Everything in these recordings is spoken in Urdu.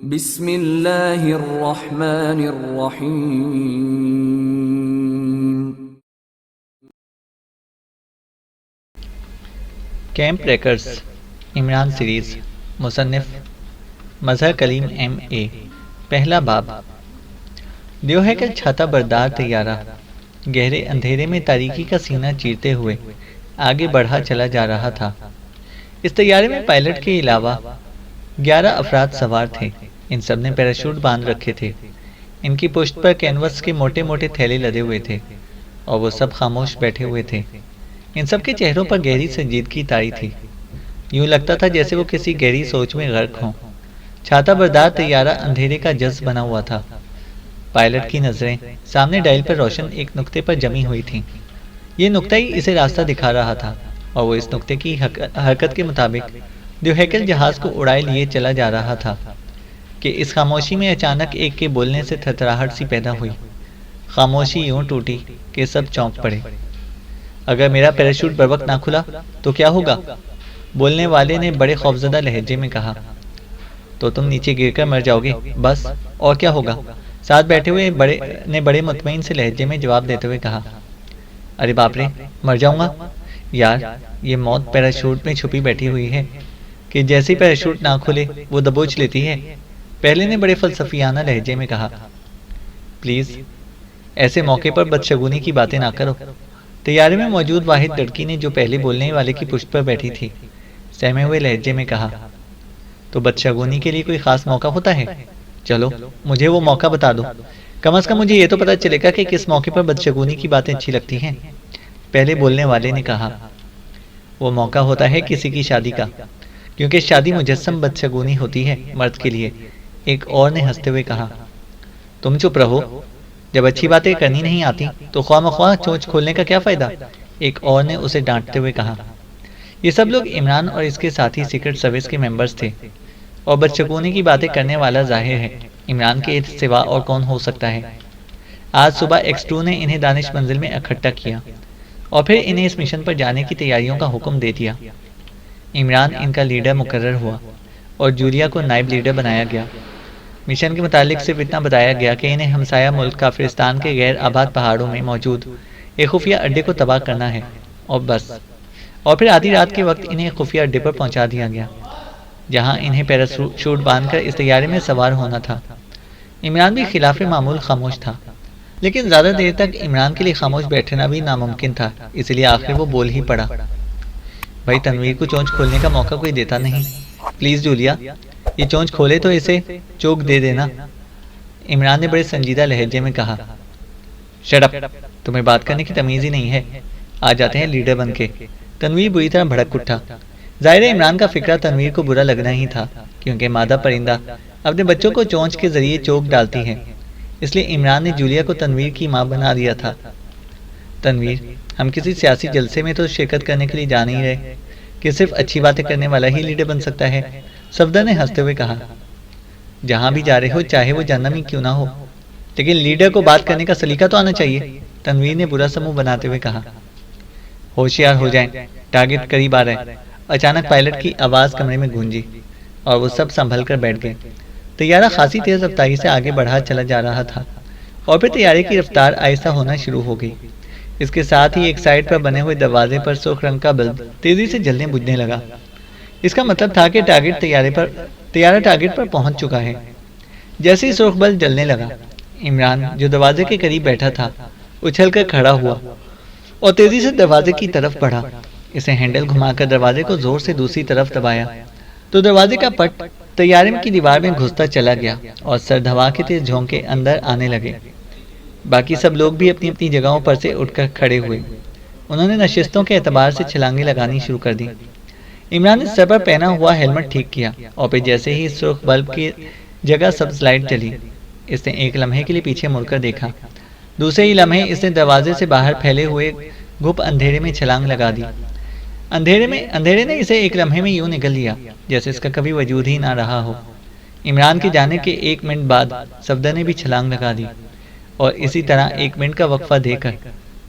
بسم اللہ الرحمن الرحیم۔ کیمپ ریکرز عمران سیریز، مصنف مظہر کلیم ایم اے۔ پہلا باب۔ دیو ہے کہ چھاتا بردار طیارہ گہرے اندھیرے میں تاریکی کا سینہ چیرتے ہوئے آگے بڑھا چلا جا رہا تھا۔ اس طیارے میں پائلٹ کے علاوہ 11 افراد سوار تھے۔ ان سب نے پیراشوٹ باندھ رکھے تھے۔ ان کی پشت پر کینوس کے موٹے موٹے تھیلے لدے ہوئے تھے اور وہ سب خاموش بیٹھے ہوئے تھے۔ ان سب کے چہروں پر گہری سنجیدگی طاری تھی، یوں لگتا تھا جیسے وہ کسی گہری سوچ میں غرق ہوں۔ چھاتا بردار طیارہ اندھیرے کا جز بنا ہوا تھا۔ پائلٹ کی نظریں سامنے ڈائل پر روشن ایک نقطے پر جمی ہوئی تھیں۔ یہ نقطہ ہی اسے راستہ دکھا رہا تھا اور وہ اس نقطے کی حرکت کے مطابق دیوہیکل جہاز کو اڑائے لیے چلا جا رہا تھا کہ اس خاموشی میں اچانک ایک کے بولنے سے تھرتھراہٹ سی پیدا ہوئی۔ خاموشی یوں ٹوٹی کہ سب چونک پڑے۔ اگر میرا پیراشوٹ بروقت نہ کھلا تو کیا ہوگا؟ بولنے والے نے بڑے خوفزدہ لہجے میں کہا۔ تو تم نیچے گر کر مر جاؤ گے، بس، اور کیا ہوگا؟ ساتھ بیٹھے ہوئے بڑے مطمئن سے لہجے میں جواب دیتے ہوئے کہا۔ ارے باپ رے، مر جاؤں گا؟ یار، یہ موت پیراشوٹ میں چھپی بیٹھی ہوئی ہے کہ جیسے پیراشوٹ نہ کھلے وہ دبوچ لیتی ہے۔ پہلے نے بڑے فلسفیانہ لہجے میں کہا۔ پلیز ایسے موقع پر بدشگونی کی باتیں نہ کرو۔ طیارے میں موجود واحد لڑکی نے جو پہلے بولنے والے کی پشت پر بیٹھی تھی، سہمے ہوئے لہجے میں کہا۔ تو بدشگونی کے لیے کوئی خاص موقع ہوتا ہے؟ چلو مجھے وہ موقع بتا دو، کم از کم مجھے یہ تو پتہ چلے گا کہ کس موقع پر بدشگونی کی باتیں اچھی لگتی ہیں۔ پہلے بولنے والے نے کہا۔ وہ موقع ہوتا ہے کسی کی شادی کا، کیونکہ شادی مجسم بدشگونی ہوتی ہے مرد کے لیے، ایک اور نے ہنستے ہوئے کہا۔ تم چپ رہو، جب اچھی باتیں کرنی نہیں آتی تو خواہ مخواہ چونچ کھولنے کا کیا فائدہ؟ ایک اور نے اسے ڈانٹتے ہوئے کہا۔ یہ سب لوگ عمران اور اس کے ساتھی سیکرٹ سروس کے ممبرز تھے، اور بدشگونی کی باتیں کرنے والا ظاہر ہے عمران کے سوا اور کون ہو سکتا ہے۔ آج صبح X2 نے انہیں دانش منزل میں اکٹھا کیا اور پھر انہیں اس مشن پر جانے کی تیاریوں کا حکم دے دیا۔ عمران ان کا لیڈر مقرر ہوا اور جولیا کو نائب لیڈر بنایا گیا۔ مشن کے متعلق صرف اتنا بتایا گیا کہ انہیں ہمسایہ ملک کافرستان کے غیر آباد پہاڑوں میں موجود ایک خفیہ اڈے کو تباہ کرنا ہے، اور بس۔ اور پھر آدھی رات کے وقت انہیں خفیہ اڈے پر پہنچا دیا گیا، جہاں انہیں پیراشوٹ باندھ کر اس طیارے میں سوار ہونا تھا۔ عمران بھی خلاف معمول خاموش تھا، لیکن زیادہ دیر تک عمران کے لیے خاموش بیٹھنا بھی ناممکن تھا، اس لیے آخر وہ بول ہی پڑا۔ بھائی، تنویر کو چونچ کھولنے کا موقع کوئی دیتا نہیں۔ پلیز جولیا، یہ چونچ کھولے تو اسے چوک دے دینا۔ عمران نے بڑے سنجیدہ لہجے میں کہا۔ شٹ اپ، تمہیں بات کرنے کی تمیز ہی نہیں ہے، آ جاتے ہیں لیڈر بن کے۔ تنویر بری طرح بھڑک اٹھا۔ ظاہر ہے عمران کا فکرہ تنویر کو برا لگنا ہی تھا، کیونکہ مادہ پرندہ اپنے بچوں کو چونچ کے ذریعے چوک ڈالتی ہے، اس لیے عمران نے جولیا کو تنویر کی ماں بنا دیا تھا۔ تنویر، ہم کسی سیاسی جلسے میں تو شرکت کرنے کے لیے جا نہیں رہے کہ صرف اچھی باتیں کرنے والا ہی لیڈر بن سکتا ہے، صفدر نے ہنستے ہوئے کہا۔ جہاں بھی جا رہے ہو، چاہے وہ جہنم ہی کیوں نہ ہو، لیکن لیڈر کو بات کرنے کا سلیقہ تو آنا چاہیے، تنویر نے برا سا منہ بناتے ہوئے کہا۔ ہوشیار ہو جائیں، ٹارگٹ قریب آ رہا ہے۔ اچانک پائلٹ کی آواز کمرے میں گونجی اور وہ سب سنبھل کر بیٹھ گئے۔ طیارہ خاصی تیز رفتاری سے آگے بڑھا چلا جا رہا تھا اور پھر طیارے کی رفتار آہستہ ہونا شروع ہو گئی۔ اس کے ساتھ ہی ایک سائڈ پر بنے ہوئے دروازے پر سرخ رنگ کا بلب تیزی سے جلنے بجھنے لگا۔ اس کا مطلب تھا کہ طیارہ ٹارگٹ پر پہنچ چکا ہے۔ جیسے ہی سرخ بلب جلنے لگا، عمران جو دروازے کے قریب بیٹھا تھا اچھل کر کھڑا ہوا اور تیزی سے دروازے کی طرف بڑھا۔ اسے ہینڈل گھما کر دروازے کو زور سے دوسری طرف دبایا تو دروازے کا پٹ طیارے کی دیوار میں گھستا چلا گیا اور سرد ہوا کے تیز جھونکے اندر آنے لگے۔ باقی سب لوگ بھی اپنی اپنی جگہوں پر سے اٹھ کر کھڑے ہوئے۔ انہوں نے نشستوں کے اعتبار سے چھلانگیں لگانی شروع کر دی۔ عمران نے سر پر پہنا ہوا ہیلمٹ ٹھیک کیا اور پھر جیسے ہی سرخ بلب کی جگہ سبز لائٹ جلی، اس نے ایک لمحے کے لیے پیچھے مڑ کر دیکھا۔ دوسرے ہی لمحے اس نے دروازے سے باہر پھیلے ہوئے گھپ اندھیرے میں چھلانگ لگا دی۔ اندھیرے نے اسے ایک لمحے میں یوں نگل لیا جیسے اس کا کبھی وجود ہی نہ رہا ہو۔ عمران کے جانے کے 1 منٹ بعد صفدر نے بھی چھلانگ لگا دی، اور اسی طرح 1 منٹ کا وقفہ دے کر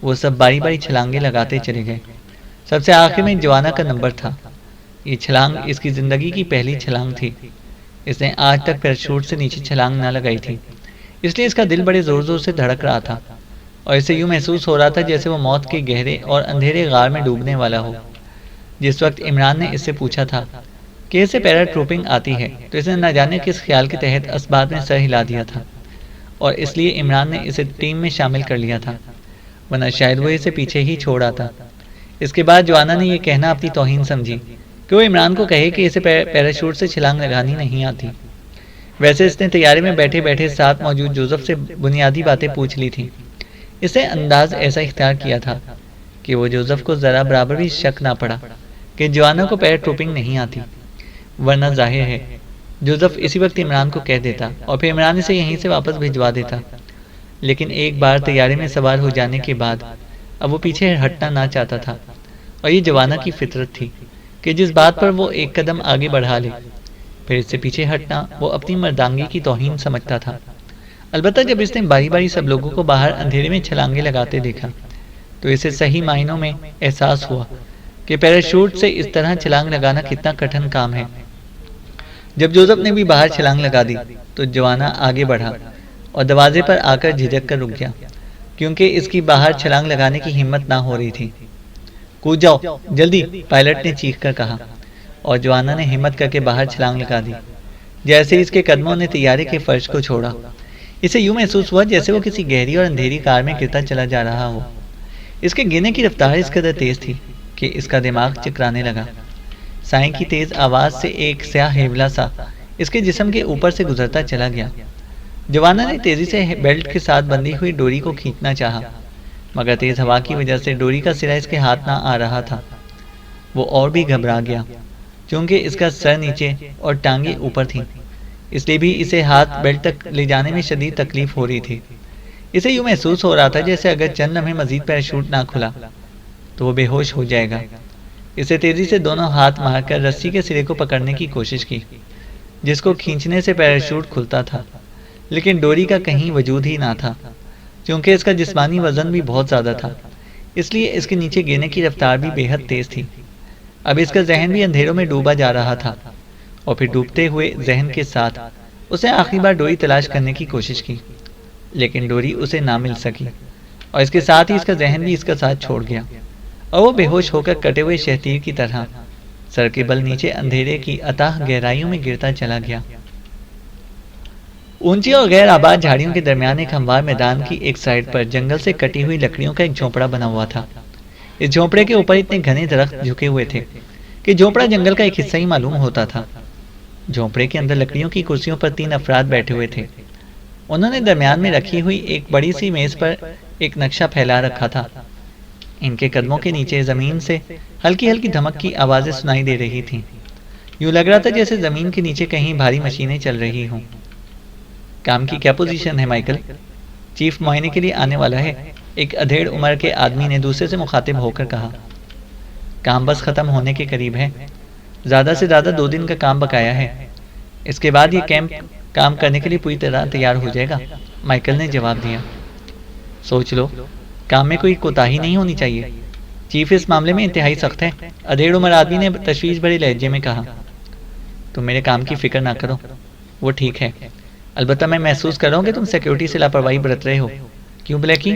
وہ سب باری باری چھلانگیں لگاتے چلے گئے۔ سب سے آخر میں جوانا کا نمبر تھا۔ یہ چھلانگ اس کی زندگی کی پہلی چھلانگ تھی۔ اس نے آج تک پیراشوٹ سے نیچے چھلانگ نہ لگائی تھی، اس لیے اس کا دل بڑے زور زور سے دھڑک رہا تھا اور اسے یوں محسوس ہو رہا تھا جیسے وہ موت کے گہرے اور اندھیرے غار میں ڈوبنے والا ہو۔ جس وقت عمران نے اس سے پوچھا تھا کہ اسے پیرا ٹروپنگ آتی ہے تو اس نے نہ جانے کس خیال کے تحت اسباب میں سر ہلا دیا تھا، اور اس لیے عمران نے اسے ٹیم میں شامل کر لیا تھا، ورنہ شاید وہ اسے پیچھے ہی چھوڑ آتا۔ اس کے بعد جوانا نے یہ کہنا اپنی توہین سمجھی کہ وہ عمران کو کہے کہ اسے پیراشوٹ سے چھلانگ لگانی نہیں آتی۔ ویسے اس نے طیارے میں بیٹھے بیٹھے ساتھ موجود جوزف سے بنیادی باتیں پوچھ لی تھیں۔ اس نے انداز ایسا اختیار کیا تھا کہ وہ جوزف کو ذرا برابر بھی شک نہ پڑا کہ جوانا کو پیرا ٹروپنگ نہیں آتی، ورنہ ظاہر ہے جوزف اسی وقت عمران کو کہہ دیتا اور پھر عمران اسے یہیں سے واپس بھجوا دیتا۔ لیکن ایک بار طیارے میں سوار ہو جانے کے بعد اب وہ پیچھے ہٹنا نہ چاہتا تھا، اور یہ جوانا کی فطرت تھی کہ جس بات پر وہ ایک قدم آگے بڑھا لے پھر اس سے پیچھے ہٹنا وہ اپنی مردانگی کی توہین سمجھتا تھا۔ البتہ جب اس نے باری باری سب لوگوں کو باہر اندھیرے میں چھلانگیں لگاتے دیکھا تو اسے صحیح معنوں میں احساس ہوا کہ پیراشوٹ سے اس طرح چھلانگ لگانا کتنا کٹھن کام ہے۔ جب جوزف نے بھی باہر چھلانگ لگا دی تو جوانا آگے بڑھا اور دروازے پر آ کر جھجک کر رک گیا، کیونکہ اس کی باہر چھلانگ لگانے کی ہمت نہ ہو رہی تھی۔ کود جاؤ جلدی، پائلٹ نے چیخ کر کہا، اور جوانا نے ہمت کر کے باہر چھلانگ لگا دی۔ جیسے ہی اس کے قدموں نے طیارے کے فرش کو چھوڑا اسے یوں محسوس ہوا جیسے وہ کسی گہری اور اندھیری کار میں گرتا چلا جا رہا ہو۔ اس کے گرنے کی رفتار اس قدر تیز تھی کہ اس کا دماغ چکرانے لگا۔ سائیں کی تیز آواز سے ایک سیاہ ہیولا سا اس کے جسم کے اوپر سے گزرتا چلا گیا۔ جوانا نے تیزی سے بیلٹ کے ساتھ بندھی ہوئی ڈوری کو کھینچنا چاہا، مگر تیز ہوا کی وجہ سے ڈوری کا سرا اس کے ہاتھ نہ آ رہا تھا۔ وہ اور بھی گھبرا گیا، چونکہ اس کا سر نیچے اور ٹانگیں اوپر تھیں، اس لیے بھی اسے ہاتھ بیلٹ تک لے جانے میں شدید تکلیف ہو رہی تھی۔ اسے یوں محسوس ہو رہا تھا جیسے اگر چند لمحے مزید پیراشوٹ نہ کھلا تو وہ بے ہوش ہو جائے گا۔ اسے تیزی سے دونوں ہاتھ مار کر رسی کے سرے کو پکڑنے کی کوشش کی، جس کو کھینچنے سے پیراشوٹ کھلتا تھا، لیکن ڈوری کا کہیں وجود ہی نہ تھا، کیونکہ اس کا جسمانی وزن بھی بہت زیادہ تھا، اس لیے اس کے نیچے گرنے کی رفتار بھی بے حد تیز تھی۔ اب اس کا ذہن بھی اندھیروں میں ڈوبا جا رہا تھا، اور پھر ڈوبتے ہوئے ذہن کے ساتھ اس نے آخری بار ڈوری تلاش کرنے کی کوشش کی، لیکن ڈوری اسے نہ مل سکی، اور اس کے ساتھ ہی اس کا ذہن بھی اس کا ساتھ چھوڑ گیا، اور وہ بے ہوش ہو کر کٹے ہوئے شہتیر کی طرح سر کے بل نیچے اندھیرے کی اتاہ گہرائیوں میں گرتا چلا گیا۔ اونچی اور غیر آباد جھاڑیوں کے درمیان ایک ہموار میدان کی ایک سائڈ پر جنگل سے کٹی ہوئی لکڑیوں کا ایک جھونپڑا بنا ہوا تھا۔ اس جھونپڑے کے اوپر اتنے گھنے درخت جھکے ہوئے تھے کہ جھونپڑا جنگل کا ایک حصہ ہی معلوم ہوتا تھا۔ جھونپڑے کے اندر لکڑیوں کی کرسیوں پر 3 افراد بیٹھے ہوئے تھے۔ انہوں نے درمیان میں رکھی ہوئی ایک بڑی سی میز پر ایک نقشہ پھیلا رکھا تھا۔ ان کے قدموں کے نیچے زمین سے ہلکی ہلکی دھمک کی آوازیں سنائی دے رہی تھیں، یوں لگ رہا تھا جیسے زمین کے نیچے کہیں بھاری مشینیں چل رہی ہوں۔ کام کی کیا پوزیشن ہے مائیکل؟ چیف معائنے کے لیے آنے والا ہے، ایک ادھیڑ عمر کے آدمی نے دوسرے سے مخاطب ہو کر کہا۔ کام بس ختم ہونے کے قریب ہے، زیادہ سے زیادہ 2 دن کا کام بقایا ہے، اس کے بعد یہ کیمپ کام کرنے کے لیے پوری طرح تیار ہو جائے گا، مائیکل نے جواب دیا۔ سوچ لو، کام میں کوئی کوتاہی نہیں ہونی چاہیے، چیف اس معاملے میں انتہائی سخت ہے، ادھیڑ عمر آدمی نے تشویش بھرے لہجے میں کہا۔ تم میرے کام کی فکر نہ کرو، وہ ٹھیک ہے، البتہ میں محسوس کر رہا ہوں کہ تم سیکیورٹی سے لاپرواہی برت رہے ہو۔ کیوں بلیکی؟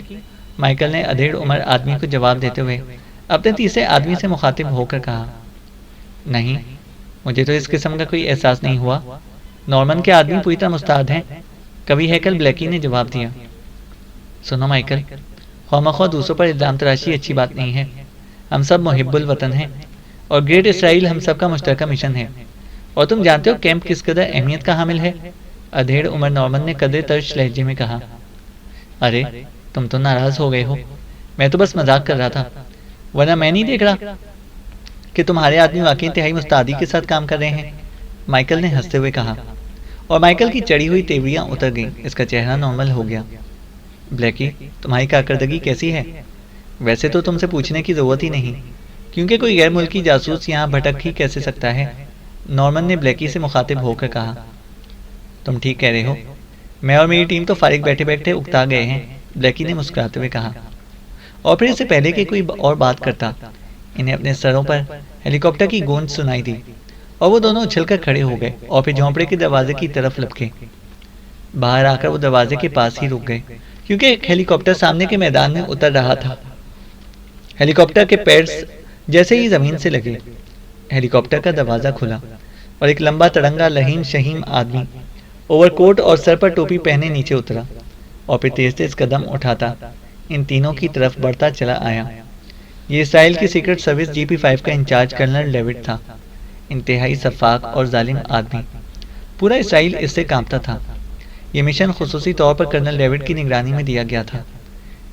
مائیکل نے ادھیڑ عمر آدمی کو جواب دیتے ہوئے اپنے تیسرے آدمی سے مخاطب ہو کر کہا۔ نہیں، مجھے تو اس قسم کا کوئی احساس نہیں ہوا، نارمن کے آدمی پوری طرح مستعد ہیں، کبھی ہیکل بلیکی نے جواب دیا۔ سنو مائیکل، خواہ دوسروں پر الزام تراشی اچھی بات نہیں ہے، ہم سب محب الوطن ہیں، اور گریٹ اسرائیل ہم سب کا مشترکہ مشن ہے، اور تم جانتے ہو کیمپ کس قدر اہمیت کا حامل ہے، ادھیڑ عمر نارمن نے قدر ترش لہجے میں کہا۔ ارے تم تو ناراض ہو گئے ہو، میں تو بس مذاق کر رہا تھا، ورنہ میں نہیں دیکھ رہا کہ تمہارے آدمی واقعی انتہائی مستعدی کے ساتھ کام کر رہے ہیں، مائیکل نے ہنستے ہوئے کہا، اور مائیکل کی چڑھی ہوئی تیوریاں اتر گئیں، اس کا چہرہ نارمل ہو گیا۔ بلیکی، تمہاری کارکردگی کیسی ہے؟ ویسے تو تم سے پوچھنے کی ضرورت ہی نہیں، کیونکہ کوئی غیر ملکی جاسوس یہاں بھٹک ہی کیسے سکتا ہے، نارمن نے بلیکی سے مخاطب ہو کر کہا۔ تم ٹھیک کہہ رہے ہو، میں اور میری ٹیم تو فارغ بیٹھے بیٹھے اکتا گئے ہیں، بلیکی نے مسکراتے ہوئے کہا، اور پھر اس سے پہلے کہ کوئی اور بات کرتا انہیں اپنے سروں پر ہیلی کاپٹر کی گونج سنائی دی، اور وہ دونوں اچھل کر کھڑے ہو گئے اور پھر جھونپڑے کے دروازے کی طرف لپکے۔ باہر آ کر وہ دروازے کے پاس ہی رک گئے کیونکہ ایک ہیلی کاپٹر سامنے کے میدان میں اتر رہا تھا۔ ہیلی کاپٹر کے پیرس جیسے ہی زمین سے لگے، ہیلی کاپٹر کا دروازہ کھلا اور ایک لمبا تڑنگا لہیم شہیم آدمی اوور کوٹ اور سر پر ٹوپی پہنے نیچے اترا اور پھر تیز تیز قدم اٹھاتا ان تینوں کی طرف بڑھتا چلا آیا۔ یہ اسرائیل کی سیکرٹ سروس GP5 کا انچارج کرنل ڈیوڈ تھا، انتہائی شفاق اور ظالم آدمی۔ پورا اسرائیل اس سے کانپتا تھا۔ یہ مشن خصوصی طور پر کرنل ڈیوڈ کی نگرانی میں دیا گیا تھا،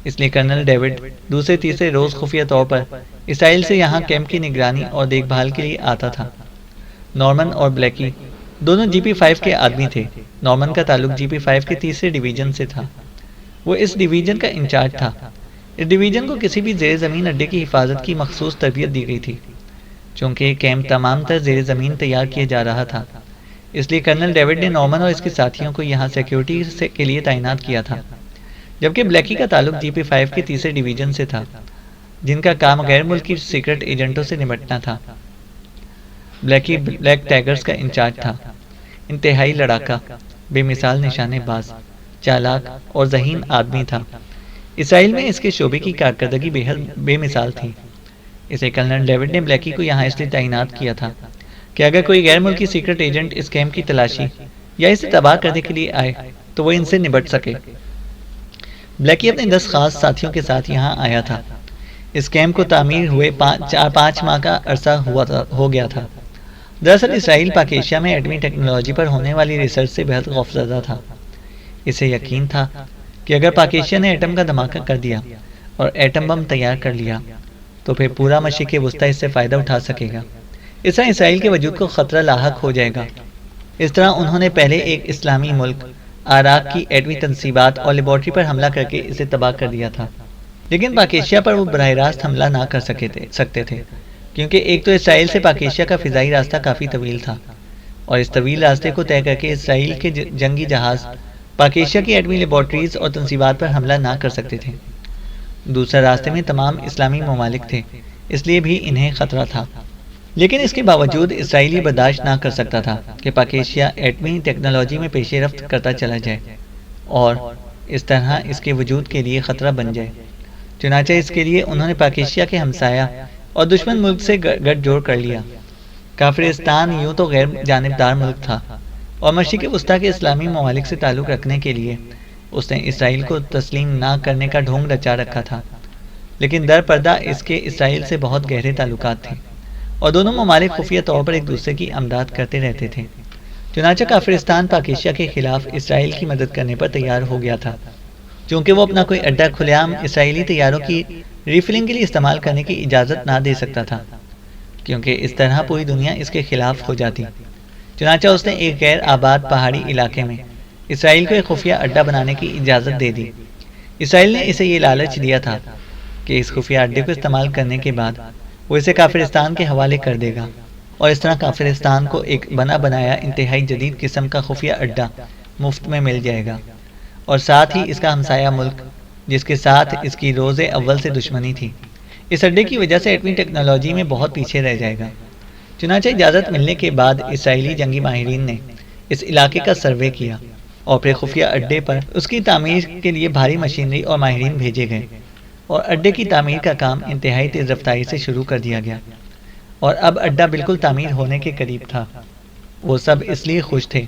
اس لیے کرنل ڈیوڈ دوسرے تیسرے روز خفیہ طور پر اسرائیل سے یہاں کیمپ کی نگرانی اور دیکھ بھال کے لیے آتا تھا۔ نارمن اور بلیکی دونوں GP5 کے آدمی تھے۔ نارمن کا تعلق GP5 کے تیسرے ڈویژن سے تھا، وہ اس ڈویژن کا انچارج تھا۔ اس ڈویژن کو کسی بھی زیر زمین اڈے کی حفاظت کی مخصوص تربیت دی گئی تھی۔ چونکہ یہ کیمپ تمام تر زیر زمین تیار کیا جا رہا تھا، اس لیے کرنل ڈیوڈ نے نارمن اور اس کے ساتھیوں کو یہاں سیکیورٹی کے لیے تعینات کیا تھا، جبکہ بلیکی کا تعلق GP5 کے تیسرے ڈویژن سے تھا، جن کا کام غیر ملکی سیکرٹ ایجنٹوں سے نمٹنا تھا۔ بلیکی بلیک ٹائگرز کا انچارج تھا، انتہائی لڑاکا، بے مثال نشانے باز، چالاک اور ذہین آدمی تھا۔ اسرائیل میں اس کے شعبے کی کارکردگی بے مثال تھی۔ اسے کرنل ڈیوڈ نے بلیکی کو یہاں اس لیے تعینات کیا تھا کہ اگر کوئی غیر ملکی سیکرٹ ایجنٹ اس کیمپ کی تلاشی یا اسے تباہ کرنے کے لیے آئے تو وہ ان سے نبٹ سکے۔ بلیکی اپنے 10 خاص ساتھیوں کے ساتھ یہاں آیا تھا۔ اس کیمپ کو تعمیر ہوئے 5 ماہ کا عرصہ ہو گیا تھا۔ دراصل اسرائیل پاک ایشیا میں ایٹمی ٹیکنالوجی پر ہونے والی ریسرچ سے بہت خوفزدہ تھا۔ اسے یقین تھا کہ اگر پاک ایشیا نے ایٹم کا دھماکہ کر دیا اور ایٹم بم تیار کر لیا تو پھر پورا مشرق وسطی اس سے فائدہ اٹھا سکے گا۔ اس طرح اسرائیل کے وجود کو خطرہ لاحق ہو جائے گا۔ اس طرح انہوں نے پہلے ایک اسلامی ملک عراق کی ایٹمی تنصیبات اور لیبارٹری پر حملہ کر کے اسے تباہ کر دیا تھا، لیکن پاک ایشیا پر وہ براہ راست حملہ نہ کر سکتے تھے، کیونکہ ایک تو اسرائیل سے پاک ایشیا کا فضائی راستہ کافی طویل تھا، اور اس طویل راستے کو طے کر کے اسرائیل کے جنگی جہاز پاک ایشیا کی ایٹمی لیبارٹریز اور تنصیبات پر حملہ نہ کر سکتے تھے۔ دوسرا راستے میں تمام اسلامی ممالک تھے، اس لیے بھی انہیں خطرہ تھا، لیکن اس کے باوجود اسرائیل یہ برداشت نہ کر سکتا تھا کہ پاک ایشیا ایٹمی ٹیکنالوجی میں پیش رفت کرتا چلا جائے اور اس طرح اس کے وجود کے لیے خطرہ بن جائے۔ چنانچہ اس کے لیے انہوں نے پاک ایشیا کے ہمسایہ اور دشمن ملک سے گٹھ جوڑ کر لیا۔ کافرستان یوں تو غیر جانبدار ملک تھا اور مشرق وسطی کے اسلامی ممالک سے تعلق رکھنے کے لیے اس نے اسرائیل کو تسلیم نہ کرنے کا ڈھونگ رچا رکھا تھا، لیکن در پردہ اس کے اسرائیل سے بہت گہرے تعلقات تھے اور دونوں ممالک خفیہ طور پر ایک دوسرے کی امداد کرتے رہتے تھے۔ چنانچہ کافرستان پاک ایشیا کے خلاف اسرائیل کی مدد کرنے پر تیار ہو گیا تھا، چونکہ وہ اپنا کوئی اڈا کھلے عام اسرائیلی طیاروں کی ریفلنگ کے لیے استعمال کرنے کی اجازت نہ دے سکتا تھا، کیونکہ اس طرح پوری دنیا اس کے خلاف ہو جاتی۔ چنانچہ اس نے ایک غیر آباد پہاڑی علاقے میں اسرائیل کو ایک خفیہ اڈا بنانے کی اجازت دے دی۔ اسرائیل نے اسے یہ لالچ دیا تھا کہ اس خفیہ اڈے کو استعمال کرنے کے بعد وہ اسے کافرستان کے حوالے کر دے گا، اور اس طرح کافرستان کو ایک بنا بنایا انتہائی جدید قسم کا خفیہ اڈا مفت میں مل جائے گا، اور ساتھ ہی اس کا ہمسایہ ملک جس کے ساتھ اس کی روز اول سے دشمنی تھی، اس اڈے کی وجہ سے ایٹمی ٹیکنالوجی میں بہت پیچھے رہ جائے گا۔ چنانچہ اجازت ملنے کے بعد اسرائیلی جنگی ماہرین نے اس علاقے کا سروے کیا اور پھر خفیہ اڈے پر اس کی تعمیر کے لیے بھاری مشینری اور ماہرین بھیجے گئے، اور اڈے کی تعمیر کا کام انتہائی تیز رفتاری سے شروع کر دیا گیا، اور اب اڈا بالکل تعمیر ہونے کے قریب تھا۔ وہ سب اس لیے خوش تھے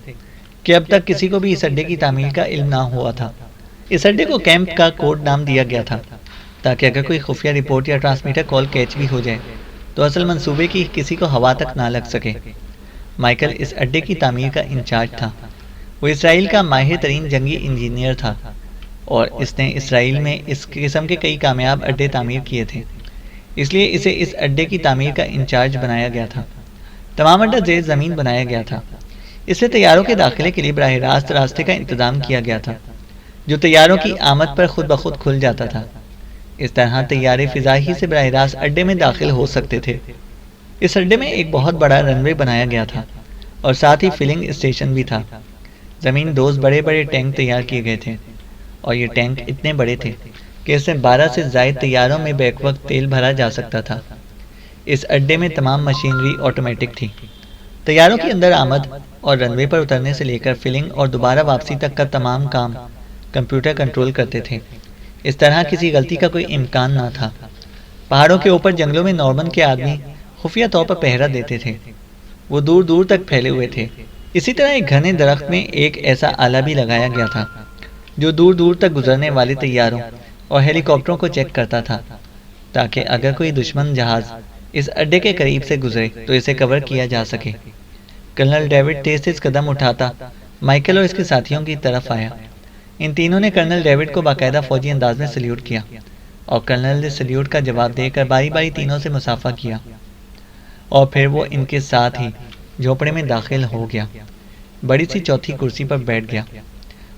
کہ اب تک کسی کو بھی اس اڈے کی تعمیر کا علم نہ ہوا تھا۔ اس اڈے کو کیمپ کا کوڈ نام دیا گیا تھا تاکہ اگر کوئی خفیہ رپورٹ یا ٹرانسمیٹر کال کیچ بھی ہو جائے تو اصل منصوبے کی کسی کو ہوا تک نہ لگ سکے۔ مائیکل اس اڈے کی تعمیر کا انچارج تھا۔ وہ اسرائیل کا ماہر ترین جنگی انجینئر تھا اور اس نے اسرائیل میں اس قسم کے کئی کامیاب اڈے تعمیر کیے تھے، اس لیے اسے اس اڈے کی تعمیر کا انچارج بنایا گیا تھا۔ تمام اڈا زیر زمین بنایا گیا تھا، اس لیے طیاروں کے داخلے کے لیے براہ راست راستے کا انتظام کیا گیا تھا جو طیاروں کی آمد پر خود بخود کھل جاتا تھا۔ اس طرح طیارے فضا ہی سے براہ راست اڈے میں داخل ہو سکتے تھے۔ اس اڈے میں ایک بہت بڑا رن وے بنایا گیا تھا اور ساتھ ہی فلنگ اسٹیشن بھی تھا۔ زمین دوز بڑے بڑے ٹینک تیار کیے گئے تھے، اور یہ ٹینک اتنے بڑے تھے کہ اس میں 12 سے زائد طیاروں میں بیک وقت تیل بھرا جا سکتا تھا۔ اس اڈے میں تمام مشینری آٹومیٹک تھی۔ طیاروں کی اندر آمد اور رن وے پر اترنے سے لے کر فلنگ اور دوبارہ واپسی تک کا تمام کام کمپیوٹر کنٹرول کرتے تھے۔ اس طرح کسی غلطی کا کوئی امکان نہ تھا۔ پہاڑوں کے اوپر جنگلوں میں نارمن کے آدمی خفیہ طور پر پہرا دیتے تھے۔ وہ دور دور تک پھیلے ہوئے تھے۔ اسی طرح ایک گھنے درخت میں ایک ایسا آلہ بھی لگایا گیا تھا جو دور دور تک گزرنے والے طیاروں اور ہیلی کاپٹروں کو چیک کرتا تھا، تاکہ اگر کوئی دشمن جہاز اس اڈے کے قریب سے گزرے تو اسے کور کیا جا سکے۔ کرنل ڈیوڈ تیز تیز قدم اٹھاتا مائیکل اور اس کے ساتھیوں کی طرف آیا۔ ان تینوں نے کرنل ڈیوڈ کو باقاعدہ فوجی انداز میں سلیوٹ کیا، اور کرنل نے سلیوٹ کا جواب دے کر باری باری تینوں سے مصافحہ کیا، اور پھر وہ ان کے ساتھ ہی جھونپڑے میں داخل ہو گیا۔ بڑی سی چوتھی کرسی پر بیٹھ گیا۔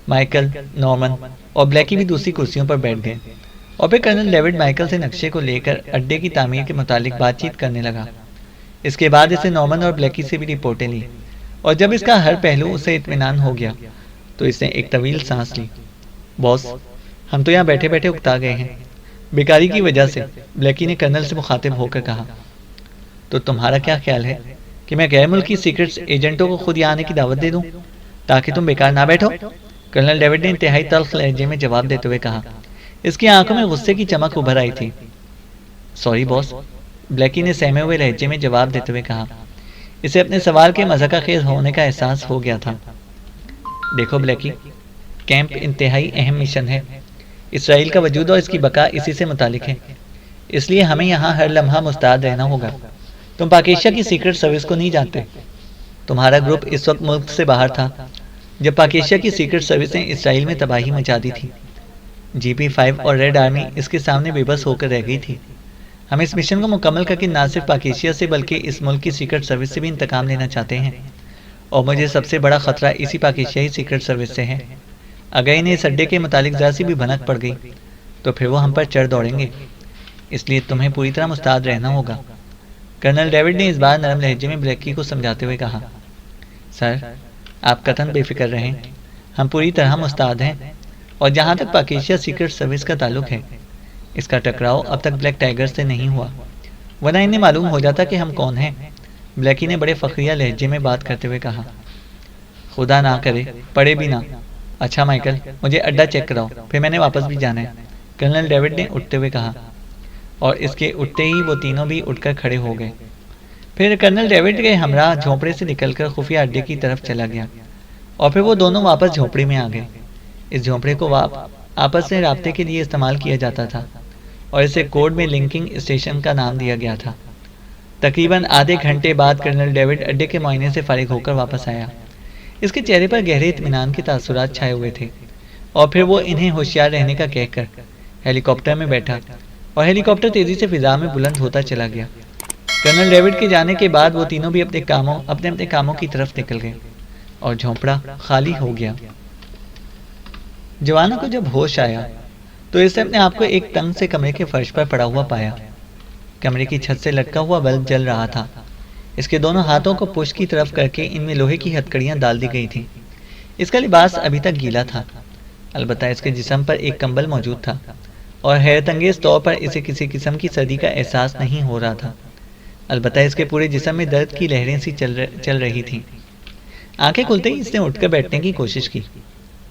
مائیکل، نارمن اور بلیکی بھی دوسری کرسیوں پر بیٹھ گئے، اور پھر کرنل ڈیوڈ مائیکل سے نقشے کو لے کر اڈے کی تعمیر کے متعلق بات چیت کرنے لگا۔ اس کے بعد اسے نارمن اور بلیکی سے بھی رپورٹیں لی، اور جب اس کا ہر پہلو اسے اطمینان ہو گیا تو اس نے ایک طویل سانس لی۔ باس، ہم تو یہاں بیٹھے بیٹھے اکتا گئے ہیں، بیکاری کی وجہ سے، بلیکی نے کرنل سے مخاطب ہو کر کہا۔ تو تمہارا کیا خیال ہے کہ میں غیر ملکی سیکرٹس ایجنٹوں کو خود یہاں آنے کی دعوت دے دوں تاکہ تم بیکار نہ بیٹھو؟ کرنل ڈیوڈ نے انتہائی تلخ لہجے میں جواب دیتے ہوئے کہا۔ اس کی آنکھوں میں غصے کی چمک ابھر آئی تھی۔ سوری باس، بلیکی نے سہمے ہوئے لہجے میں جواب دیتے ہوئے کہا۔ اسے اپنے سوال کے مضحکہ خیز ہونے کا احساس ہو گیا تھا۔ دیکھو بلیکی، کیمپ انتہائی اہم مشن ہے۔ اسرائیل کا وجود اور اس کی بقا اسی سے متعلق ہے، اس لیے ہمیں یہاں ہر لمحہ مستعد رہنا ہوگا۔ تم پاک ایشیا کی سیکرٹ سروس کو نہیں جانتے۔ تمہارا گروپ اس وقت ملک سے باہر تھا جب پاک ایشیا کی سیکرٹ سروس نے اسرائیل میں تباہی مچا دی تھی۔ GP5 اور ریڈ آرمی اس کے سامنے بے بس ہو کر رہ گئی تھی۔ ہم اس مشن کو مکمل کر کے نہ صرف پاک ایشیا سے بلکہ اس ملک کی سیکرٹ سروس سے بھی انتقام لینا چاہتے ہیں، اور مجھے سب سے بڑا خطرہ اسی پاک ایشیائی سیکرٹ سروس سے ہے۔ اگر انہیں اس اڈے کے متعلق ذرا سی بھی بھنک پڑ گئی تو پھر وہ ہم پر چڑھ دوڑیں گے، اس لیے تمہیں پوری طرح مستعد رہنا ہوگا۔ کرنل ڈیوڈ نے اس بار نرم لہجے میں بلیکی کو سمجھاتے ہوئے کہا۔ سر، آپ قطعاً بے فکر رہیں، ہم پوری طرح مستعد ہیں، اور جہاں تک پاک ایشیا سیکرٹ سروس کا تعلق ہے، اس کا ٹکراؤ اب تک بلیک ٹائیگر سے نہیں ہوا، ورنہ انہیں معلوم ہو جاتا کہ ہم کون ہیں۔ بلیکی نے بڑے فخریہ لہجے میں بات کرتے ہوئے کہا۔ خدا نہ کرے پڑے بھی نہ۔ اچھا مائیکل، مجھے اڈا چیک کراؤ، پھر میں نے واپس بھی جانا ہے، کرنل ڈیوڈ نے اٹھتے ہوئے کہا، اور اس کے اٹھتے ہی وہ تینوں بھی اٹھ کر کھڑے ہو گئے۔ پھر کرنل ڈیوڈ کے ہمراہ جھونپڑے سے نکل کر خفیہ اڈے کی طرف چلا گیا، اور پھر وہ دونوں واپس جھونپڑے میں آ گئے۔ اس جھونپڑے کو آپس میں رابطے کے لیے استعمال کیا جاتا تھا، اور اسے کوڈ میں لنکنگ اسٹیشن کا نام دیا گیا تھا۔ تقریباً آدھے گھنٹے بعد کرنل ڈیوڈ اڈے کے معائنے سے فارغ ہو کر واپس آیا۔ اس کے چہرے پر گہرے اطمینان کے تاثرات چھائے ہوئے تھے، اور پھر وہ انہیں ہوشیار رہنے کا کہہ کر ہیلی کاپٹر میں بیٹھا، اور ہیلی کاپٹر تیزی سے فضا میں بلند ہوتا چلا گیا۔ کرنل ڈیوڈ کے جانے کے بعد وہ تینوں بھی اپنے اپنے کاموں کی طرف نکل گئے، اور جھونپڑا خالی ہو گیا۔ جوانوں کو جب ہوش آیا تو اس نے اپنے آپ کو ایک تنگ سے کمرے کے فرش پر پڑا ہوا پایا۔ کمرے کی چھت سے لٹکا ہوا بلب جل رہا تھا۔ اس کے دونوں ہاتھوں کو پشت کی طرف کر کے ان میں لوہے کی ہتکڑیاں ڈال دی گئی تھیں۔ اس کا لباس ابھی تک گیلا تھا، البتہ اس کے جسم پر ایک کمبل موجود تھا، اور حیرت انگیز طور پر اسے کسی قسم کی سردی کا احساس نہیں ہو رہا تھا۔ البتہ اس کے پورے جسم میں درد کی لہریں سی چل رہی تھیں۔ آنکھیں کھلتے ہی اس نے اٹھ کر بیٹھنے کی کوشش کی،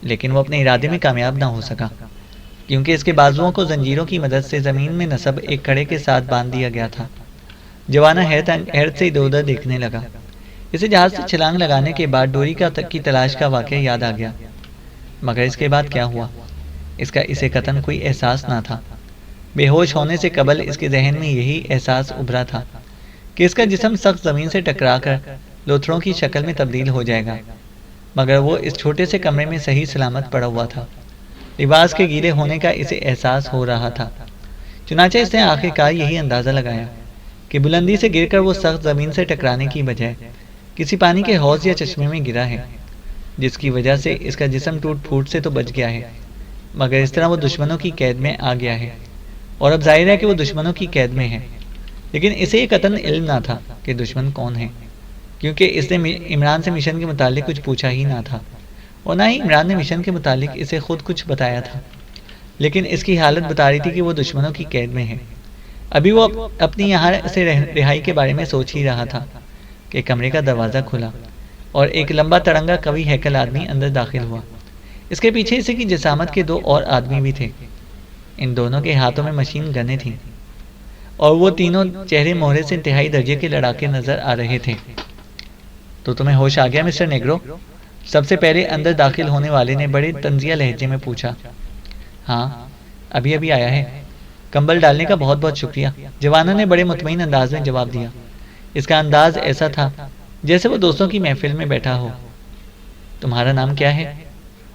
لیکن وہ اپنے ارادے میں کامیاب نہ ہو سکا، کیونکہ اس کے بازوؤں کو زنجیروں کی مدد سے زمین میں نصب ایک کڑے کے ساتھ باندھ دیا گیا تھا۔ جوانا حیرت سے ادھر ادھر دیکھنے لگا۔ اسے جہاز سے چھلانگ لگانے کے بعد ڈوری کی تلاش کا واقعہ یاد آ گیا، مگر اس کے بعد کیا ہوا اس کا اسے قطعاً کوئی احساس نہ تھا۔ بے ہوش ہونے سے قبل اس کے ذہن میں یہی احساس ابھرا تھا کہ اس کا جسم سخت زمین سے ٹکرا کر لوتھڑوں کی شکل میں تبدیل ہو جائے گا، مگر وہ اس چھوٹے سے کمرے میں صحیح سلامت پڑا ہوا تھا۔ لباس کے گیلے ہونے کا اسے احساس ہو رہا تھا۔ چنانچہ اس نے آخرکار یہی اندازہ لگایا کہ بلندی سے گر کر وہ سخت زمین سے ٹکرانے کی بجائے کسی پانی کے حوض یا چشمے میں گرا ہے، جس کی وجہ سے اس کا جسم ٹوٹ پھوٹ سے تو بچ گیا ہے، مگر اس طرح وہ دشمنوں کی قید میں آ گیا ہے، اور اب ظاہر ہے کہ وہ دشمنوں کی قید میں ہے۔ لیکن اسے یہ قطعاً علم نہ تھا کہ دشمن کون ہے، کیونکہ اس نے عمران سے مشن کے متعلق کچھ پوچھا ہی نہ تھا، اور نہ ہی عمران نے مشن کے متعلق اسے خود کچھ بتایا تھا۔ لیکن اس کی حالت بتا رہی تھی کہ وہ دشمنوں کی قید میں ہے۔ ابھی وہ اپنی یہاں سے رہائی کے بارے میں سوچ ہی رہا تھا کہ کمرے کا دروازہ کھلا اور ایک لمبا تڑنگا قوی ہیکل آدمی اندر داخل ہوا۔ اس کے پیچھے اسی کی جسامت کے دو اور آدمی بھی تھے۔ ان دونوں کے ہاتھوں میں مشین گنیں تھیں اور وہ تینوں چہرے مہرے سے انتہائی درجے کے لڑاکے نظر آ رہے تھے۔ تو تمہیں ہوش آ گیا مسٹر نیگرو؟ سب سے پہلے اندر داخل ہونے والے نے بڑے طنزیہ لہجے میں پوچھا۔ ہاں، ابھی آیا ہے۔ کمبل ڈالنے کا بہت بہت شکریہ، جوانا نے بڑے مطمئن انداز میں جواب دیا۔ اس کا انداز ایسا تھا جیسے وہ دوستوں کی محفل میں بیٹھا ہو۔ تمہارا نام کیا ہے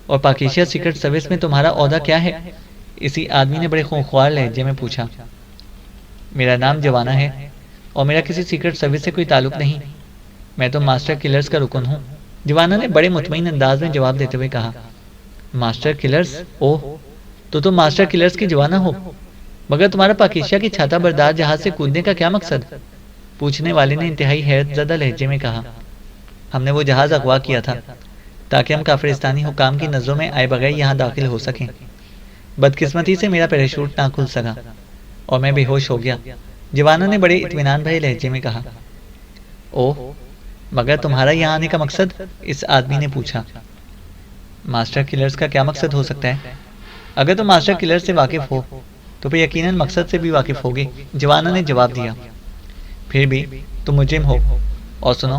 اور پاکیزیہ سیکرٹ سروس میں تمہارا عہدہ کیا ہے؟ اسی آدمی نے بڑے خونخوار لہجے میں پوچھا۔ میرا نام جوانا ہے اور میرا کسی سیکرٹ سروس سے کوئی تعلق نہیں، میں تو ماسٹر کلرز کا رکن ہوں، جوانا نے بڑے مطمئن انداز میں جواب دیتے ہوئے کہا۔ Master colours? اوہ، تو تم ماسٹر کلرز کی جوانا ہو، مگر تمہارا پاکیزیہ کی چھاتا بردار جہاز سے کودنے کا کیا مقصد؟ پوچھنے والے نے انتہائی حیرت زدہ لہجے میں کہا۔ ہم نے وہ جہاز اغوا کیا تھا تاکہ ہم کافرستانی حکام کی نظروں میں آئے بغیر یہاں داخل ہو سکیں۔ بدقسمتی سے میرا پیراشوٹ نہ کھل سکا اور میں بے ہوش ہو گیا، جوانا نے بڑے اطمینان بھرے لہجے میں کہا۔ اوہ، مگر تمہارا یہاں آنے کا مقصد؟ اس آدمی نے پوچھا۔ ماسٹر کلرز کا کیا مقصد ہو سکتا ہے؟ اگر تم ماسٹر کلرز سے واقف ہو تو پھر یقیناً مقصد سے بھی واقف ہوگے، جوانا نے جواب دیا۔ پھر بھی تم مجرم ہو، اور سنو،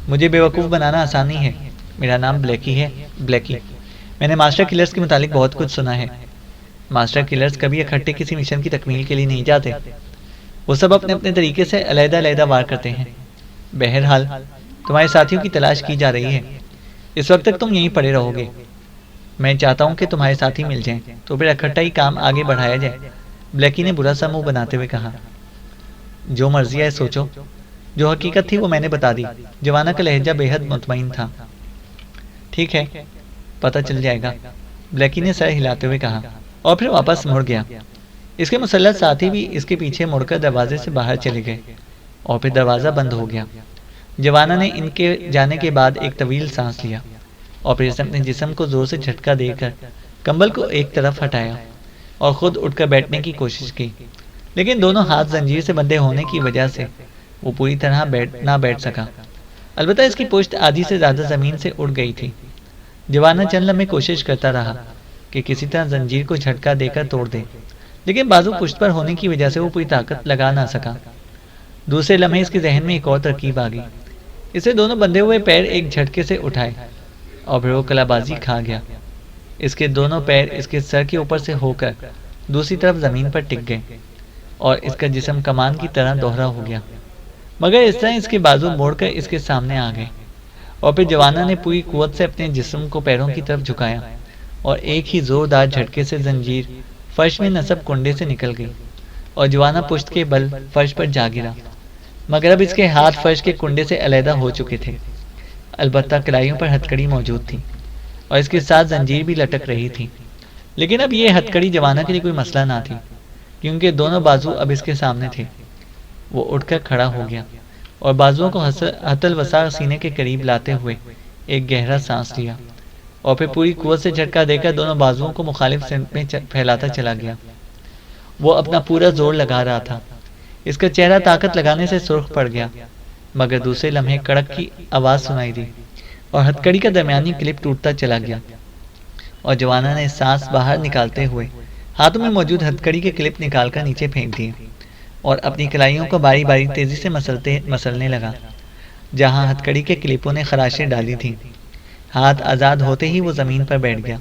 مجھے بیوقوف بنانا آسان نہیں ہے۔ میرا نام بلیکی ہے، بلیکی۔ میں نے ماسٹر کلرز کے متعلق بہت کچھ سنا ہے۔ ماسٹر کلرز کبھی اکٹھے کسی مشن کی تکمیل کے لیے نہیں جاتے، وہ سب اپنے اپنے طریقے سے علیحدہ علیحدہ وار کرتے ہیں۔ بہرحال تمہارے ساتھیوں کی تلاش کی جا رہی ہے، اس وقت تک تم یہیں پڑے رہو گے۔ میں چاہتا ہوں کہ تمہارے ساتھی مل جائیں تو پھر اکٹھا ہی کام آگے بڑھایا جائے، بلیکی نے برا سا منہ بناتے ہوئے کہا۔ جو مرضی ہے سوچو، جو حقیقت تھی وہ میں نے بتا دی، جوانا کا لہجہ بے حد مطمئن تھا۔ ٹھیک ہے، پتہ چل جائے گا، بلیکی نے سر ہلاتے ہوئے کہا اور پھر واپس مڑ گیا۔ اس کے مسلط ساتھی بھی اس کے پیچھے مڑ کر دروازے سے باہر چلے گئے اور پھر دروازہ بند ہو گیا۔ جوانا نے ان کے جانے کے بعد ایک طویل سانس لیا اور پھر اس نے اپنے جسم کو زور سے جھٹکا دے کر کمبل کو ایک طرف ہٹایا اور خود اٹھ کر بیٹھنے کی کوشش کی، لیکن دونوں ہاتھ زنجیر سے بندھے ہونے کی وجہ سے وہ پوری طرح نہ بیٹھ سکا۔ البتہ اس کی پشت آدھی سے زیادہ زمین سے اڑ گئی تھی۔ جوانا چند لمحے کوشش کرتا رہا کہ کسی طرح زنجیر کو جھٹکا دے کر توڑ دے، لیکن بازو پشت پر ہونے کی وجہ سے وہ پوری طاقت لگا نہ سکا۔ دوسرے لمحے اس کے ذہن میں ایک اور ترکیب آ گئی۔ اسے دونوں بندھے ہوئے پیر ایک جھٹکے سے اٹھائے اور پھر وہ کلا بازی کھا گیا۔ اس کے دونوں پیر اس کے سر کے اوپر سے ہو کر دوسری طرف زمین پر ٹک گئے اور اس کا جسم کمان کی طرح دوہرا ہو گیا، مگر اس طرح اس کے بازو موڑ کر اس کے سامنے آ گئے اور پھر جوانا نے پوری قوت سے اپنے جسم کو پیروں کی طرف جھکایا اور ایک ہی زوردار جھٹکے سے زنجیر فرش میں نصب کنڈے سے نکل گئی اور جوانا پشت کے بل فرش پر جا گرا، مگر اب اس کے ہاتھ فرش کے کنڈے سے علیحدہ ہو چکے تھے۔ البتہ کلائیوں پر ہتھ کڑی موجود تھی اور اس کے ساتھ زنجیر بھی لٹک رہی تھی، لیکن اب یہ ہتھ کڑی جوانا کے لیے کوئی مسئلہ نہ تھی کیونکہ دونوں بازو اب اس کے سامنے تھے۔ وہ اٹھ کر کھڑا ہو گیا اور بازوؤں کو حت الوسع سینے کے قریب لاتے ہوئے ایک گہرا سانس لیا اور پھر پوری قوت سے جھٹکا دے کر دونوں بازوؤں کو مخالف سمت میں پھیلاتا چلا گیا۔ وہ اپنا پورا زور لگا رہا تھا۔ اس کا چہرہ طاقت لگانے سے سرخ پڑ گیا، مگر دوسرے لمحے کڑک کی آواز سنائی دی اور ہتھ کڑی کا درمیانی کلپ ٹوٹتا چلا گیا اور جوانا نے سانس باہر نکالتے ہوئے ہاتھوں میں موجود ہتھ کڑی کے کلپ نکال کر نیچے پھینک دیے اور اپنی کلائیوں کو باری باری تیزی سے مسلنے لگا جہاں ہتھ کڑی کے کلپوں نے خراشیں ڈالی تھیں۔ ہاتھ آزاد ہوتے ہی وہ زمین پر بیٹھ گیا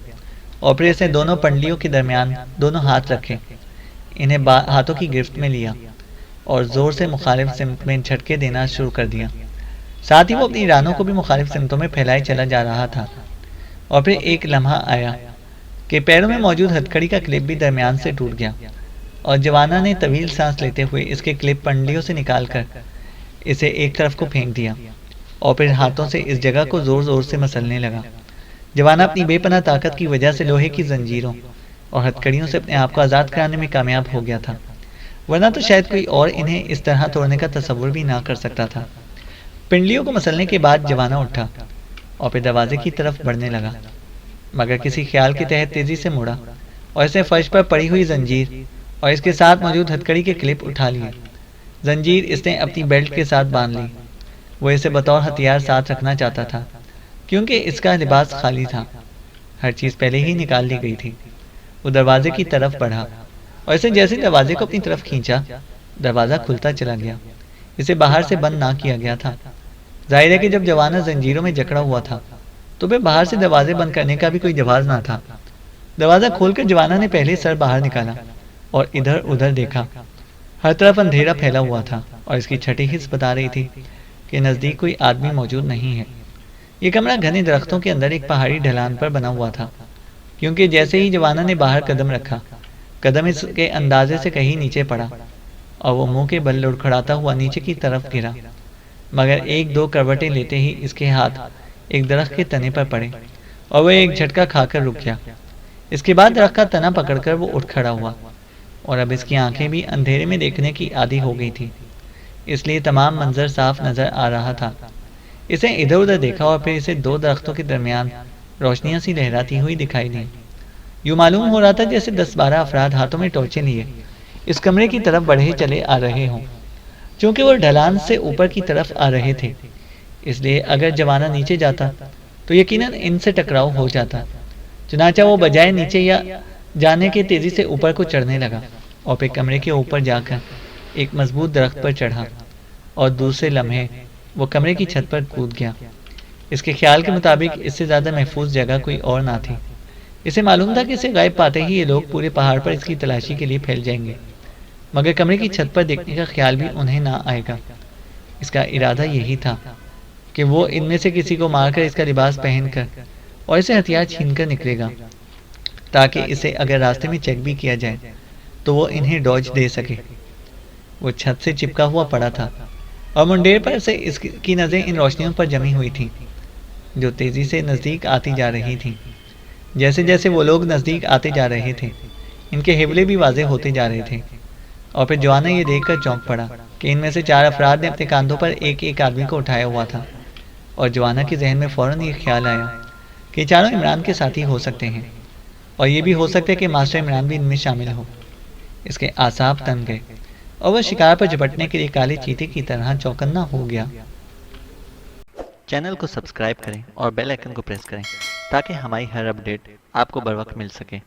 اور پھر اس نے دونوں پنڈلیوں کے درمیان دونوں ہاتھ رکھے، انہیں ہاتھوں کی گرفت میں لیا اور زور سے مخالف سمت میں جھٹکے دینا شروع کر دیا۔ ساتھ ہی وہ اپنی رانوں کو بھی مخالف سمتوں میں پھیلائے چلا جا رہا تھا اور پھر ایک لمحہ آیا کہ پیروں میں موجود ہتھ کڑی کا کلپ بھی درمیان سے ٹوٹ گیا اور جوانا نے طویل سانس لیتے ہوئے اس کے کلپ پنڈلیوں سے نکال کر اسے ایک طرف کو پھینک دیا اور پھر ہاتھوں سے اس جگہ کو زور زور سے مسلنے لگا۔ جوانا اپنی بے پناہ طاقت کی وجہ سے لوہے کی زنجیروں اور ہتھ کڑیوں سے اپنے آپ کو آزاد کرانے میں کامیاب ہو گیا تھا، ورنہ تو شاید کوئی اور انہیں اس طرح توڑنے کا تصور بھی نہ کر سکتا تھا۔ پنڈلیوں کو مسلنے کے بعد جوانا اٹھا اور پھر دروازے کی طرف بڑھنے لگا، مگر کسی خیال کے تحت تیزی سے مڑا اور اس نے فرش پر پڑی ہوئی زنجیر اور اس کے ساتھ موجود ہتھ کڑی کے کلپ اٹھا لیے۔ زنجیر اس نے اپنی بیلٹ کے ساتھ باندھ لی وہ اسے بطور ہتھیار ساتھ رکھنا چاہتا تھا کیونکہ اس کا لباس خالی تھا، ہر چیز پہلے ہی نکال لی گئی تھی۔ وہ دروازے کی طرف بڑھا اور اسے جیسے دروازے کو اپنی طرف کھینچا، دروازہ کھلتا چلا گیا۔ اسے باہر سے بند نہ کیا گیا تھا۔ ظاہر ہے کہ جب جوانا زنجیروں میں جکڑا ہوا تھا تو پھر باہر سے دروازے بند کرنے کا بھی کوئی جواز نہ تھا۔ دروازہ کھول کر جوانا نے پہلے سر باہر نکالا اور ادھر ادھر دیکھا۔ ہر طرف اندھیرا پھیلا ہوا تھا اور اس کی چھٹی حس بتا رہی تھی کہ نزدیک کوئی آدمی موجود نہیں ہے۔ یہ کمرہ گھنے درختوں کے اندر ایک پہاڑی ڈھلان پر بنا ہوا تھا، کیونکہ جیسے ہی جوانا نے باہر قدم رکھا، قدم اس کے اندازے سے کہیں نیچے پڑا اور وہ منہ کے بل لڑکھڑاتا ہوا نیچے کی طرف گرا، مگر ایک دو کروٹیں لیتے ہی اس کے ہاتھ ایک درخت کے تنے پر پڑے اور وہ ایک جھٹکا کھا کر رک گیا۔ اس کے بعد درخت کا تنا پکڑ کر وہ اٹھ کھڑا ہوا اور اب اس کی آنکھیں بھی اندھیرے میں دیکھنے کی عادی ہو گئی تھی، اس لیے تمام منظر صاف نظر آ رہا تھا۔ اسے ادھر ادھر دیکھا اور پھر اسے دو درختوں کے درمیان روشنیاں سی لہراتی ہوئی دکھائی دیں۔ یوں معلوم ہو رہا تھا جیسے 10-12 افراد ہاتھوں میں ٹارچیں لیے اس کمرے کی طرف بڑھے چلے آ رہے ہوں۔ چونکہ وہ ڈھلان سے اوپر کی طرف آ رہے تھے، اس لیے اگر جوانا نیچے جاتا تو یقیناً ان سے ٹکراؤ ہو جاتا۔ چنانچہ وہ بجائے نیچے یا جانے کے تیزی سے اوپر کو چڑھنے لگا اور پھر کمرے کے اوپر جا کر ایک مضبوط درخت پر چڑھا اور دوسرے لمحے وہ کمرے کی چھت پر کود گیا۔ اس کے خیال کے مطابق اس سے زیادہ محفوظ جگہ کوئی اور نہ تھی۔ اسے معلوم تھا کہ اسے غائب پاتے ہی یہ لوگ پورے پہاڑ پر اس کی تلاشی کے لیے پھیل جائیں گے، مگر کمرے کی چھت پر دیکھنے کا خیال بھی انہیں نہ آئے گا۔ اس کا ارادہ یہی تھا کہ وہ ان میں سے کسی کو مار کر اس کا لباس پہن کر اور اسے ہتھیار چھین کر نکلے گا، تاکہ اسے اگر راستے میں چیک بھی کیا جائے تو وہ انہیں ڈوج دے سکے۔ وہ چھت سے چپکا ہوا پڑا تھا اور منڈیر پر سے اس کی نظریں ان روشنیوں پر جمی ہوئی تھیں جو تیزی سے نزدیک آتی جا رہی تھیں۔ جیسے جیسے وہ لوگ نزدیک آتے جا رہے تھے ان کے حوالے بھی واضح ہوتے جا رہے تھے، اور پھر جوانا یہ دیکھ کر چونک پڑا کہ ان میں سے 4 افراد نے اپنے کاندھوں پر ایک ایک آدمی کو اٹھایا ہوا تھا، اور جوانا کے ذہن میں فوراً یہ خیال آیا کہ یہ چاروں عمران کے ساتھی ہو سکتے ہیں، اور یہ بھی ہو سکتا ہے کہ ماسٹر عمران بھی ان میں شامل ہو۔ اس کے اعصاب تن گئے اور وہ شکار پر جھپٹنے کے لیے کالے چیتے کی طرح چوکنا ہو گیا۔ چینل کو سبسکرائب کریں اور بیل آئیکن کو پریس کریں تاکہ ہماری ہر اپڈیٹ آپ کو بر وقت مل سکے۔